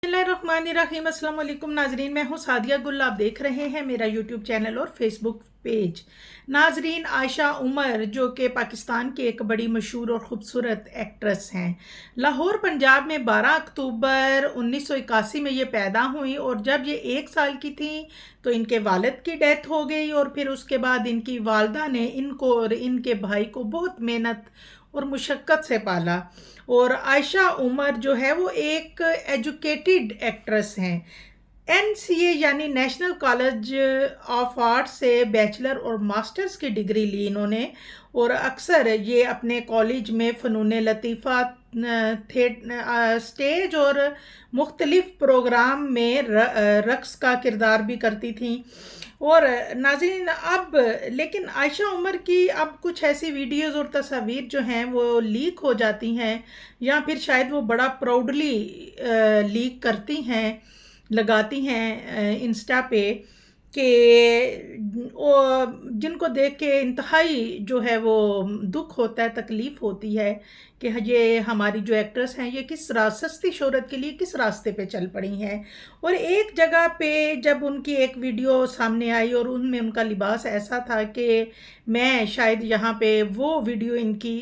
बिस्मिल्लाहिर्रहमानिर्रहीम। अस्सलाम वालेकुम नाजरीन, मैं हूँ सादिया गुल। आप देख रहे हैं मेरा यूट्यूब चैनल और फेसबुक पेज। नाजरीन, आयशा उमर जो कि पाकिस्तान की एक बड़ी मशहूर और ख़ूबसूरत एक्ट्रेस हैं, लाहौर पंजाब में 12 अक्टूबर 1981 में ये पैदा हुई और जब ये 1 साल की थी तो इनके वालिद की डेथ हो गई और फिर उसके बाद इनकी वालदा ने इनको और इनके भाई को बहुत मेहनत और मुशक्क़त से पाला। और आयशा उमर जो है वो एक एजुकेटेड एक्ट्रेस हैं। एनसीए यानी नेशनल कॉलेज ऑफ आर्ट से बैचलर और मास्टर्स की डिग्री ली इन्होंने और अक्सर ये अपने कॉलेज में फ़नून लतीफ़ा स्टेज और मुख्तलिफ प्रोग्राम में रक़्स का किरदार भी करती थी। और नाज़रीन, अब लेकिन आयशा उमर की अब कुछ ऐसी वीडियोज़ और तस्वीर जो हैं वो लीक हो जाती हैं या फिर शायद वो बड़ा प्राउडली लीक करती हैं, लगाती हैं इंस्टा पे कि जिनको देख के इंतहाई जो है वो दुख होता है, तकलीफ़ होती है कि ये हमारी जो एक्ट्रेस हैं ये किस सस्ती शोहरत के लिए किस रास्ते पे चल पड़ी हैं। और एक जगह पे जब उनकी एक वीडियो सामने आई और उनमें उनका लिबास ऐसा था कि मैं शायद यहाँ पे वो वीडियो इनकी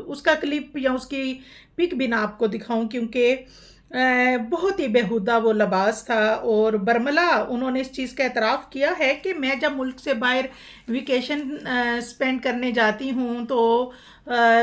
उसका क्लिप या उसकी पिक भी ना आपको दिखाऊं, क्योंकि बहुत ही बेहुदा वो लिबास था। और बरमला उन्होंने इस चीज़ का एतराफ़ किया है कि मैं जब मुल्क से बाहर वेकेशन स्पेंड करने जाती हूँ तो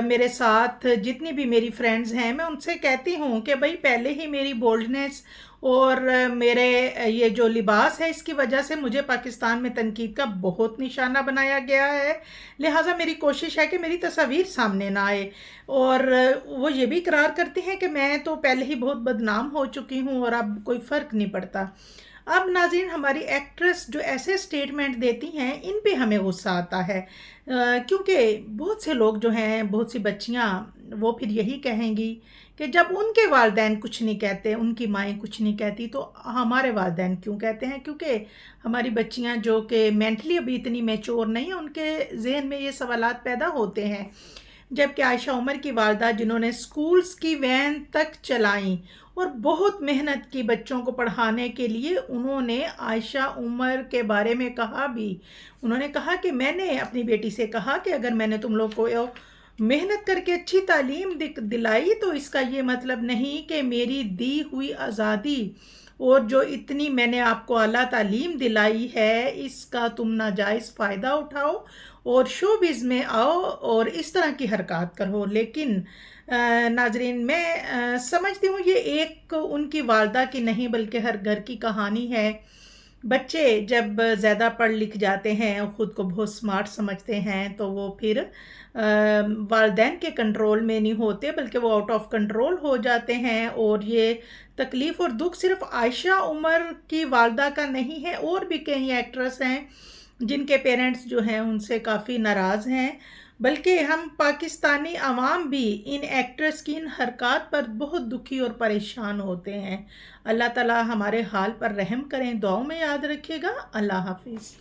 मेरे साथ जितनी भी मेरी फ्रेंड्स हैं मैं उनसे कहती हूँ कि भाई पहले ही मेरी बोल्डनेस और मेरे ये जो लिबास है इसकी वजह से मुझे पाकिस्तान में तनकीद का बहुत निशाना बनाया गया है, लिहाजा मेरी कोशिश है कि मेरी तस्वीर सामने ना आए। और वो ये भी इकरार करती हैं कि मैं तो पहले ही बहुत बदनाम हो चुकी हूँ और अब कोई फ़र्क नहीं पड़ता। अब नाज़रीन, हमारी एक्ट्रेस जो ऐसे स्टेटमेंट देती हैं इन पे हमें गुस्सा आता है, क्योंकि बहुत से लोग जो हैं, बहुत सी बच्चियाँ वो फिर यही कहेंगी कि जब उनके वालिदैन कुछ नहीं कहते, उनकी माएँ कुछ नहीं कहती तो हमारे वालिदैन क्यों कहते हैं। क्योंकि हमारी बच्चियाँ जो कि मेंटली अभी इतनी मैच्योर नहीं है, उनके ज़हन में ये सवालात पैदा होते हैं। जबकि आयशा उमर की वालदा जिन्होंने स्कूल्स की वैन तक चलाई और बहुत मेहनत की बच्चों को पढ़ाने के लिए, उन्होंने आयशा उमर के बारे में कहा भी, उन्होंने कहा कि मैंने अपनी बेटी से कहा कि अगर मैंने तुम लोग को मेहनत करके अच्छी तालीम दिलाई तो इसका ये मतलब नहीं कि मेरी दी हुई आज़ादी और जो इतनी मैंने आपको आला तालीम दिलाई है इसका तुम नाजायज़ फ़ायदा उठाओ और शोबिज़ में आओ और इस तरह की हरकत करो। लेकिन नाजरीन, मैं समझती हूँ ये एक उनकी वालदा की नहीं बल्कि हर घर की कहानी है। बच्चे जब ज़्यादा पढ़ लिख जाते हैं और ख़ुद को बहुत स्मार्ट समझते हैं तो वो फिर वालिदैन के कंट्रोल में नहीं होते बल्कि वो आउट ऑफ कंट्रोल हो जाते हैं। और ये तकलीफ़ और दुख सिर्फ़ आयशा उमर की वालदा का नहीं है, और भी कई एक्ट्रेस हैं जिनके पेरेंट्स जो हैं उनसे काफ़ी नाराज़ हैं। बल्कि हम पाकिस्तानी अवाम भी इन एक्ट्रेस की इन हरकत पर बहुत दुखी और परेशान होते हैं। अल्लाह ताला हमारे हाल पर रहम करें। दुआओं में याद रखिएगा। अल्लाह हाफिज़।